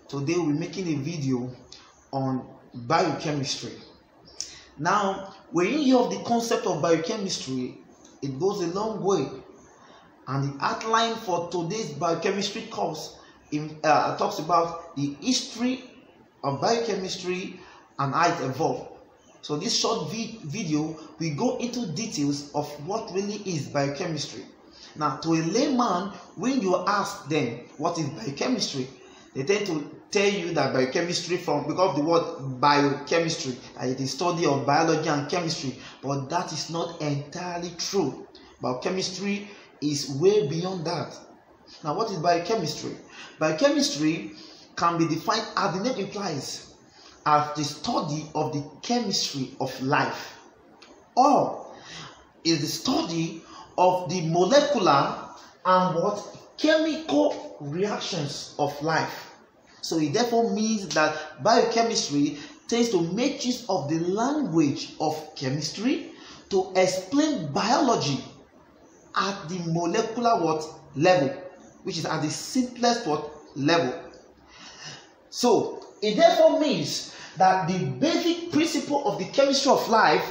Today we'll be making a video on biochemistry. Now, when you hear of the concept of biochemistry, it goes a long way. And the outline for today's biochemistry course talks about the history of biochemistry and how it evolved. So this short video will go into details of what really is biochemistry. Now, to a layman, when you ask them what is biochemistry, they tend to tell you that biochemistry because of the word biochemistry, that it is study of biology and chemistry, but that is not entirely true. Biochemistry is way beyond that. Now, what is biochemistry? Biochemistry can be defined, as the name implies, as the study of the chemistry of life, or is the study of the molecular and chemical reactions of life. So it therefore means that biochemistry tends to make use of the language of chemistry to explain biology at the molecular level, which is at the simplest level. So it therefore means that the basic principle of the chemistry of life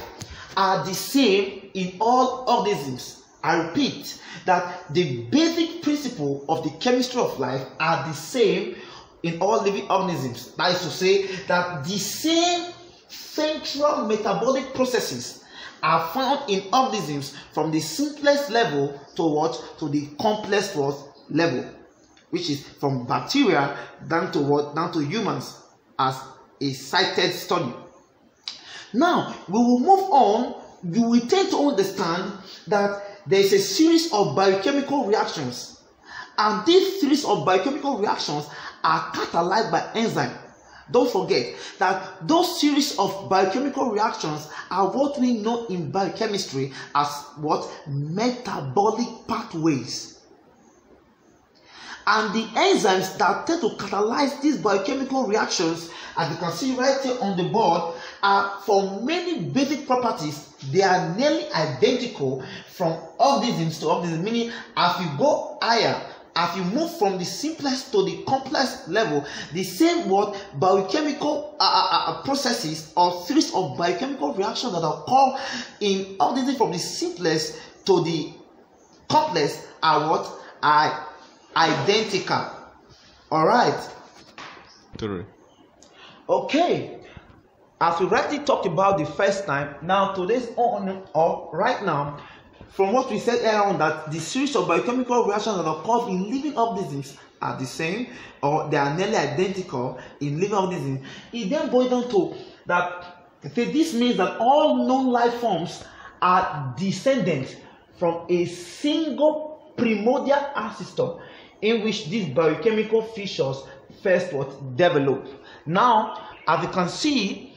are the same in all organisms. I repeat that the basic principle of the chemistry of life are the same in all living organisms. That is to say that the same central metabolic processes are found in organisms from the simplest level to the complex level, which is from bacteria down to humans, as a cited study. Now we will move on. You will tend to understand that there is a series of biochemical reactions, and these series of biochemical reactions are catalyzed by enzyme. Don't forget that those series of biochemical reactions are what we know in biochemistry as metabolic pathways. And the enzymes that tend to catalyze these biochemical reactions, as you can see right here on the board, are for many basic properties. They are nearly identical from organisms to organisms, meaning as you go higher, as you move from the simplest to the complex level, the same biochemical processes or series of biochemical reactions that occur in organisms from the simplest to the complex are identical. All right. Okay. As we rightly talked about the first time, now today's right now, from what we said earlier on, that the series of biochemical reactions that occur in living organisms are the same, or they are nearly identical in living organisms. It then boils down to that this means that all known life forms are descendants from a single primordial ancestor in which these biochemical features first developed. Now, as you can see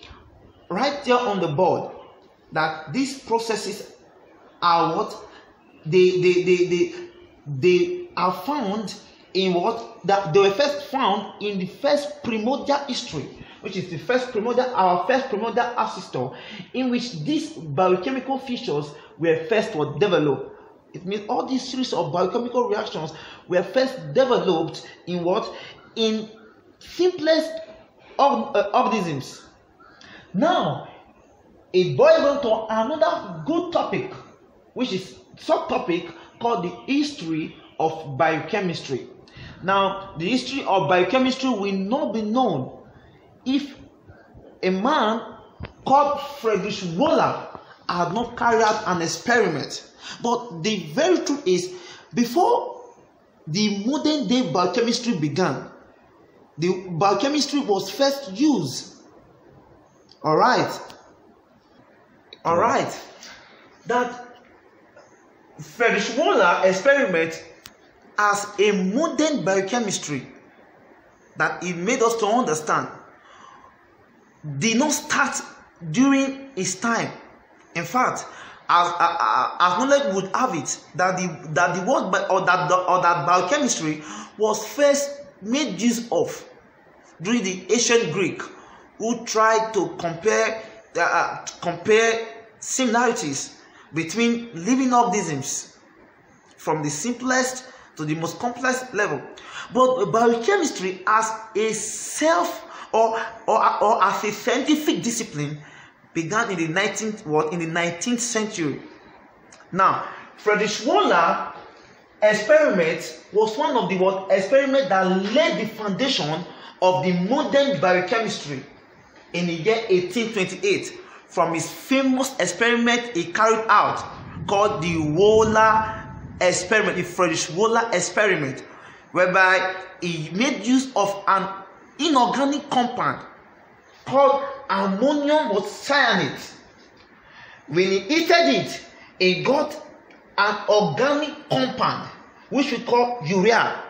right there on the board, that these processes are they are found in that they were first found in the first primordial history, which is our first primordial ancestor, in which these biochemical features were first developed. It means all these series of biochemical reactions were first developed in simplest organisms. Now it boils down to another good topic, which is subtopic called the history of biochemistry. Now, the history of biochemistry will not be known if a man called Friedrich Wöhler had not carried out an experiment. But the very truth is, before the modern day biochemistry began, the biochemistry was first used. All right. That Friedrich Wöhler experiment as a modern biochemistry that it made us to understand did not start during his time. In fact, as knowledge would have it, that that biochemistry was first made use of during the ancient Greek, who tried to compare similarities between living organisms from the simplest to the most complex level. But biochemistry as a or as a scientific discipline began in the 19th century. Now, Friedrich Wohler experiment was one of the experiments that laid the foundation of the modern biochemistry in the year 1828 from his famous experiment he carried out called the Wohler experiment, the Friedrich Wohler experiment, whereby he made use of an inorganic compound called ammonium cyanide. When he heated it, he got an organic compound which we call urea.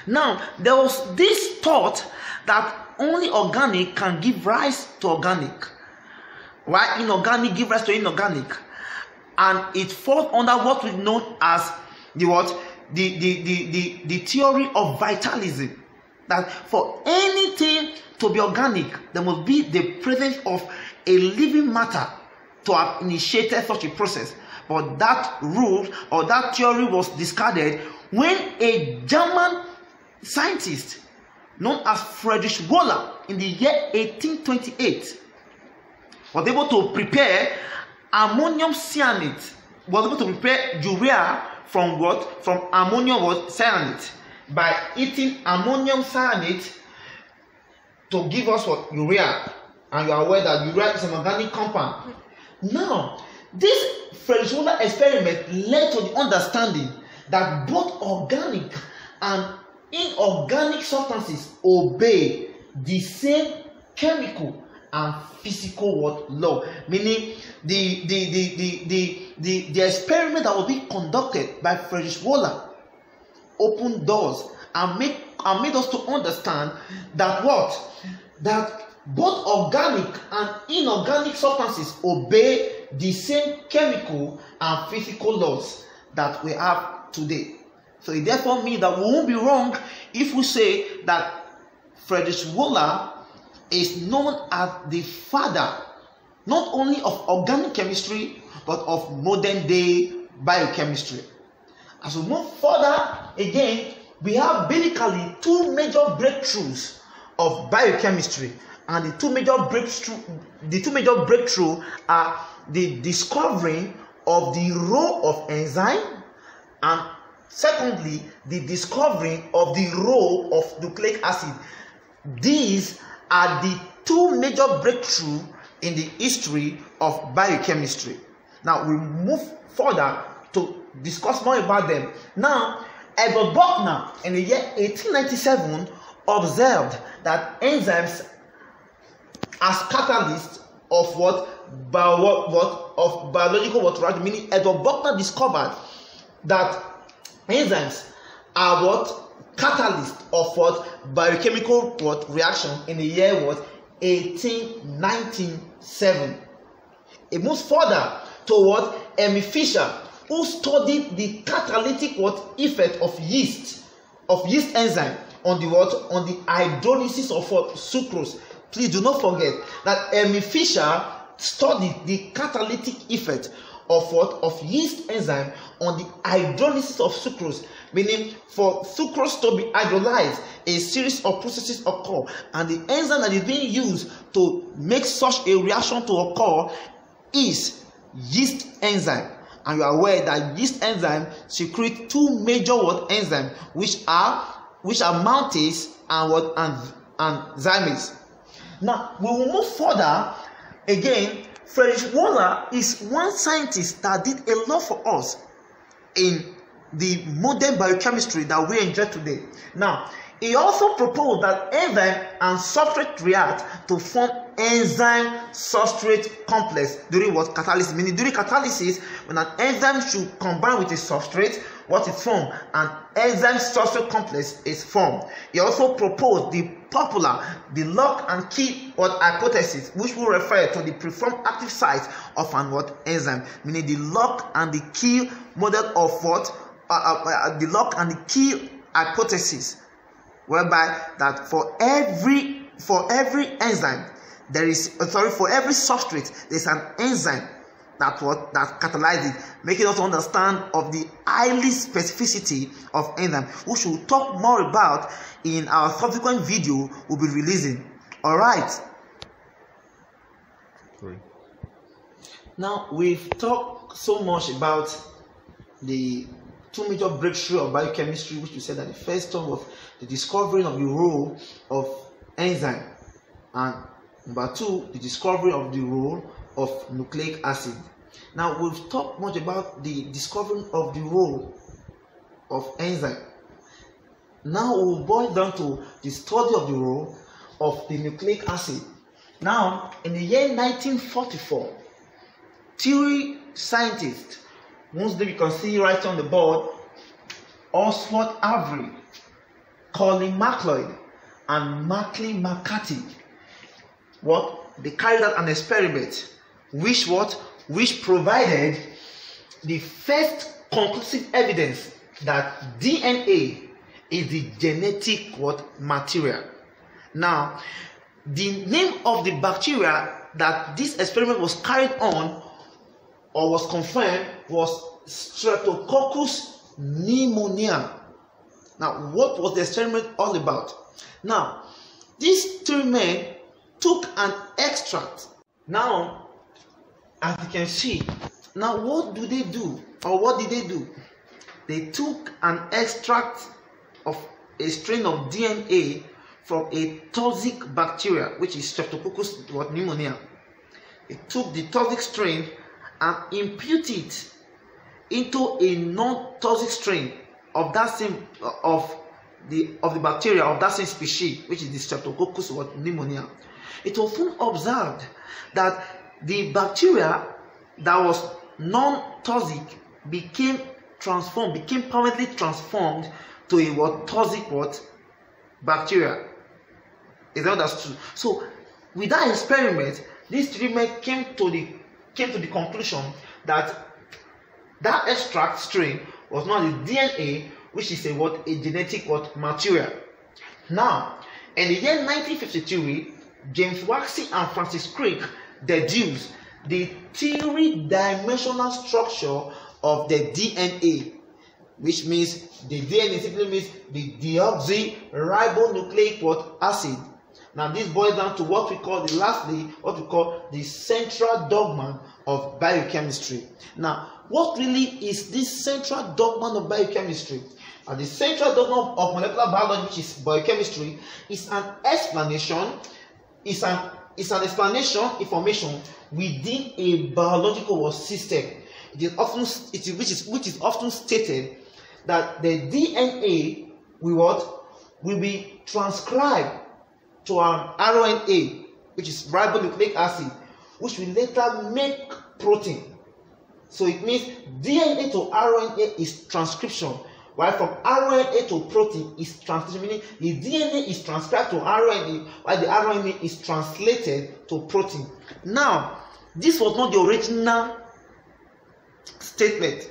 Now, there was this thought that only organic can give rise to organic, while inorganic give rise to inorganic, and it falls under what we know as the theory of vitalism. That for anything to be organic, there must be the presence of a living matter to have initiated such a process. But that rule or that theory was discarded when a German scientist known as Friedrich Wohler in the year 1828 was able to prepare ammonium cyanide, was able to prepare urea from what? From ammonium cyanide by heating ammonium cyanide to give us what? Urea. And you are aware that urea is an organic compound. Now, this Friedrich Wohler experiment led to the understanding that both organic and inorganic substances obey the same chemical and physical law. Meaning the experiment that was being conducted by Friedrich Wohler opened doors and made us to understand that that both organic and inorganic substances obey the same chemical and physical laws that we have today. So it therefore means that we won't be wrong if we say that Friedrich Wohler is known as the father not only of organic chemistry but of modern day biochemistry. As we move further again, we have basically two major breakthroughs of biochemistry, and the two major breakthroughs are the discovering of the role of enzyme, and secondly, the discovering of the role of nucleic acid. These are the two major breakthroughs in the history of biochemistry. Now we move further to discuss more about them. Now, Edward Buckner in the year 1897 observed that enzymes as catalysts of biological reaction. Meaning, Edward Buckner discovered that enzymes are catalysts of biochemical reaction in the year 1897. It moves further to Emil Fischer, who studied the catalytic effect of yeast enzyme on the hydrolysis of sucrose. Please do not forget that Emil Fischer studied the catalytic effect of yeast enzyme on the hydrolysis of sucrose. Meaning, for sucrose to be hydrolyzed, a series of processes occur, and the enzyme that is being used to make such a reaction to occur is yeast enzyme. And you are aware that yeast enzyme secrete two major enzymes, which are maltase and zymase. Now we will move further again. Friedrich Wohler is one scientist that did a lot for us in the modern biochemistry that we enjoy today. Now, he also proposed that enzyme and substrate react to form enzyme substrate complex during catalysis. Meaning, during catalysis, when an enzyme should combine with a substrate, what is formed? An enzyme substrate complex is formed. He also proposed the lock and key hypothesis, which will refer to the preformed active site of an enzyme. Meaning, the lock and the key model of the lock and the key hypothesis, whereby that for every enzyme there is for every substrate there is an enzyme that catalyzes it, making us understand of the highly specificity of enzyme, which we'll talk more about in our subsequent video we'll be releasing. All right. Now we've talked so much about the two major breakthroughs of biochemistry, which we said that the first one was the discovery of the role of enzyme, and number two, the discovery of the role of nucleic acid. Now we've talked much about the discovery of the role of enzyme. Now we'll boil down to the study of the role of the nucleic acid. Now, in the year 1944, theory scientists, most of you can see right on the board, Oswald Avery, Colin MacLeod, and Maclean McCarthy, they carried out an experiment which provided the first conclusive evidence that DNA is the genetic material. Now, the name of the bacteria that this experiment was carried on or was confirmed was Streptococcus pneumoniae. Now, what was the experiment all about? Now, these three men took an extract. Now, as you can see, now what do they do, or what did they do? They took an extract of a strain of DNA from a toxic bacteria, which is Streptococcus pneumoniae. They took the toxic strain and imputed it into a non-toxic strain of that same of the bacteria of that same species, which is the Streptococcus pneumoniae. It was soon observed that the bacteria that was non-toxic became permanently transformed to a toxic bacteria. Is that that's true? So, with that experiment, these three men came to the conclusion that that extract strain was not the DNA, which is a genetic material. Now, in the year 1953, James Waxy and Francis Crick deduced the three-dimensional structure of the DNA, which means the DNA simply means the deoxyribonucleic acid. Now, this boils down to what we call the central dogma of biochemistry. Now, what really is this central dogma of biochemistry? The central dogma of molecular biology, which is biochemistry, is an explanation, information within a biological system. Which is often stated that the DNA will be transcribed to an RNA, which is ribonucleic acid, which will later make protein. So it means DNA to RNA is transcription, while from RNA to protein is translation, meaning the DNA is transcribed to RNA, while the RNA is translated to protein. Now, this was not the original statement.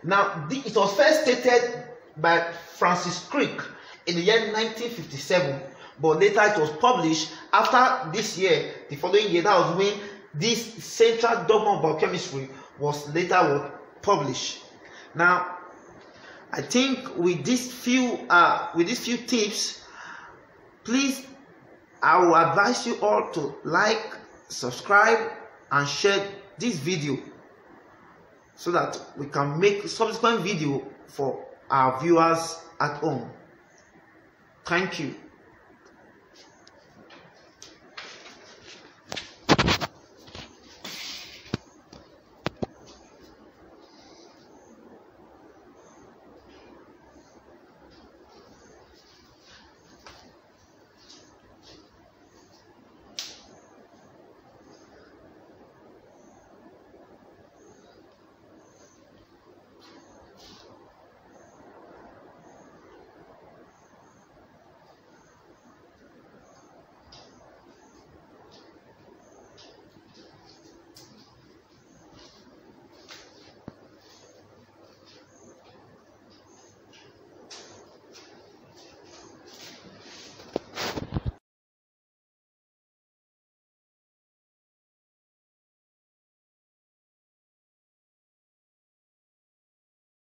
Now, it was first stated by Francis Crick in the year 1957, but later it was published after this year, the following year. That was when this central dogma of biochemistry was later published. Now, I think with these few tips, please, I will advise you all to like, subscribe, and share this video so that we can make subsequent video for our viewers at home. Thank you.